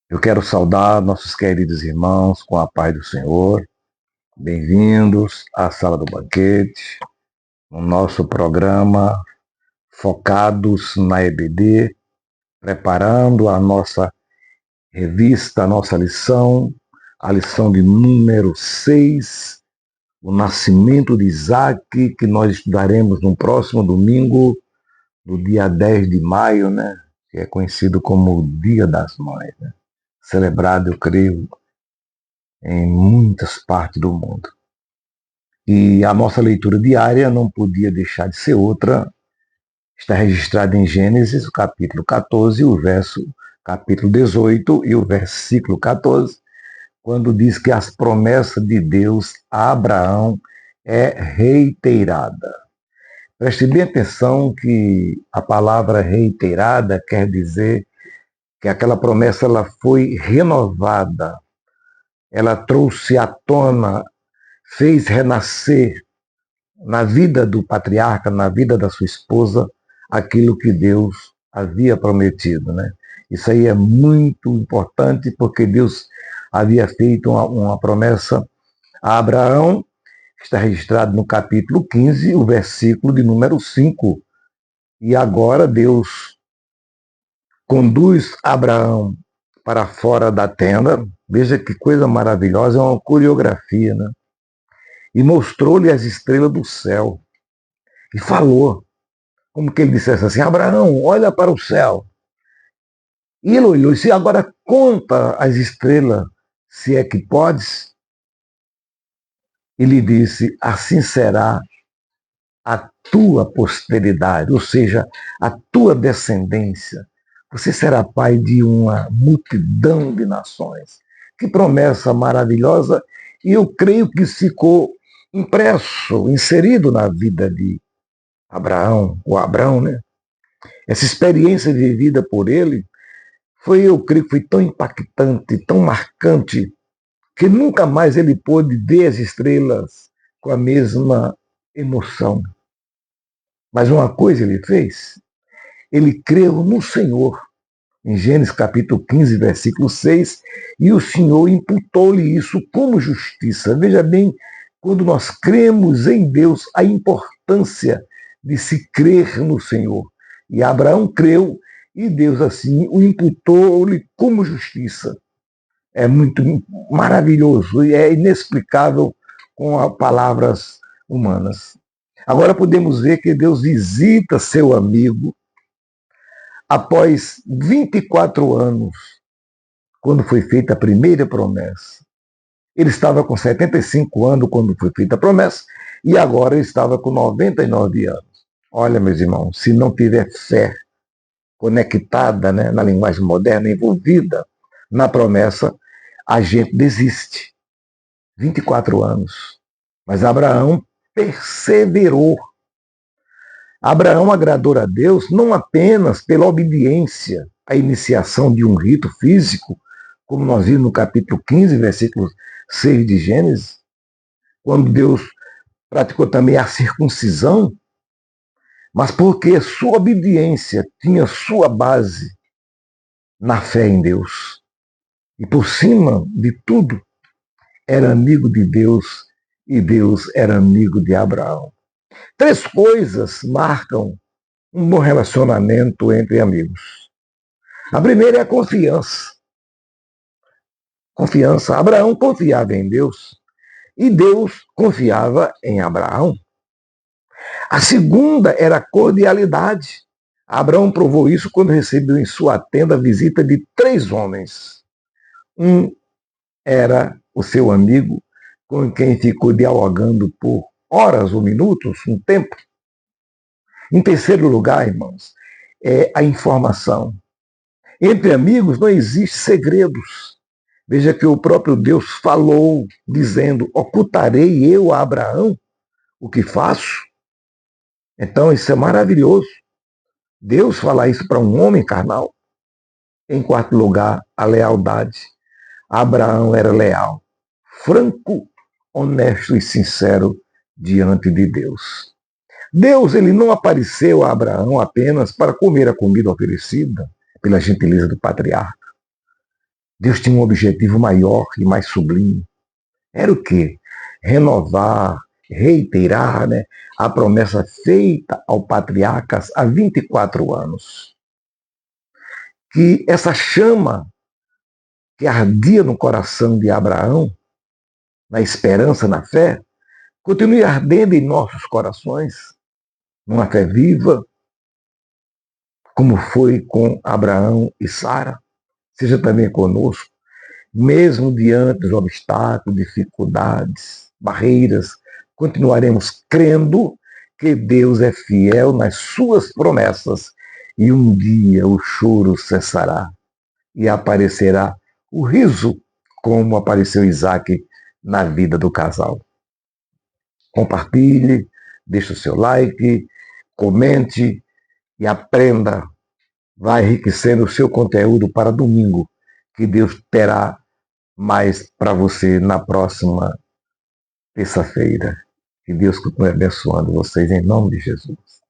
Eu quero saudar nossos queridos irmãos com a paz do Senhor. Bem-vindos à Sala do Banquete, no nosso programa Focados na EBD, preparando a nossa revista, a nossa lição, a lição de número 6, o nascimento de Isaac, que nós estudaremos no próximo domingo, no dia 10 de maio, que é conhecido como o Dia das Mães, celebrado, eu creio, em muitas partes do mundo. E a nossa leitura diária não podia deixar de ser outra. Está registrada em Gênesis, o capítulo 14, capítulo 18 e o versículo 14, quando diz que as promessas de Deus a Abraão é reiterada. Preste bem atenção que a palavra reiterada quer dizer que aquela promessa ela foi renovada, ela trouxe à tona, fez renascer na vida do patriarca, na vida da sua esposa, aquilo que Deus havia prometido, Isso aí é muito importante porque Deus havia feito uma promessa a Abraão, que está registrado no capítulo 15, o versículo de número 5. E agora Deus conduz Abraão para fora da tenda. Veja que coisa maravilhosa, é uma coreografia, E mostrou-lhe as estrelas do céu. E falou, como que ele dissesse assim: Abraão, olha para o céu. E ele olhou e disse: agora conta as estrelas, se é que podes. E lhe disse: assim será a tua posteridade, ou seja, a tua descendência. Você será pai de uma multidão de nações. Que promessa maravilhosa! E eu creio que isso ficou impresso, inserido na vida de Abraão, ou Abrão, Essa experiência vivida por ele eu creio que foi tão impactante, tão marcante, que nunca mais ele pôde ver as estrelas com a mesma emoção. Mas uma coisa ele fez, ele creu no Senhor, em Gênesis capítulo 15, versículo 6, e o Senhor imputou-lhe isso como justiça. Veja bem, quando nós cremos em Deus, a importância de se crer no Senhor. E Abraão creu, e Deus assim o imputou-lhe como justiça. É muito maravilhoso e é inexplicável com palavras humanas. Agora podemos ver que Deus visita seu amigo após 24 anos, quando foi feita a primeira promessa. Ele estava com 75 anos quando foi feita a promessa e agora ele estava com 99 anos. Olha, meus irmãos, se não tiver fé conectada, na linguagem moderna, envolvida na promessa, a gente desiste. 24 anos. Mas Abraão perseverou. Abraão agradou a Deus não apenas pela obediência à iniciação de um rito físico, como nós vimos no capítulo 15, versículo 6 de Gênesis, quando Deus praticou também a circuncisão, mas porque sua obediência tinha sua base na fé em Deus. E por cima de tudo, era amigo de Deus e Deus era amigo de Abraão. 3 coisas marcam um bom relacionamento entre amigos. A primeira é a confiança. Confiança. Abraão confiava em Deus e Deus confiava em Abraão. A segunda era a cordialidade. Abraão provou isso quando recebeu em sua tenda a visita de 3 homens. Um era o seu amigo, com quem ficou dialogando por horas ou minutos, um tempo. Em terceiro lugar, irmãos, é a informação. Entre amigos não existe segredos. Veja que o próprio Deus falou, dizendo: ocultarei eu a Abraão o que faço? Então isso é maravilhoso. Deus falar isso para um homem carnal. Em quarto lugar, a lealdade. Abraão era leal, franco, honesto e sincero diante de Deus. Deus ele não apareceu a Abraão apenas para comer a comida oferecida pela gentileza do patriarca. Deus tinha um objetivo maior e mais sublime. Era o quê? Renovar, reiterar, né, a promessa feita ao patriarcas há 24 anos. Que essa chama que ardia no coração de Abraão, na esperança, na fé, continue ardendo em nossos corações, numa fé viva, como foi com Abraão e Sara, seja também conosco, mesmo diante dos obstáculos, dificuldades, barreiras, continuaremos crendo que Deus é fiel nas suas promessas e um dia o choro cessará e aparecerá o riso, como apareceu Isaac na vida do casal. Compartilhe, deixe o seu like, comente e aprenda. Vai enriquecendo o seu conteúdo para domingo, que Deus terá mais para você na próxima terça-feira. Que Deus continue abençoando vocês em nome de Jesus.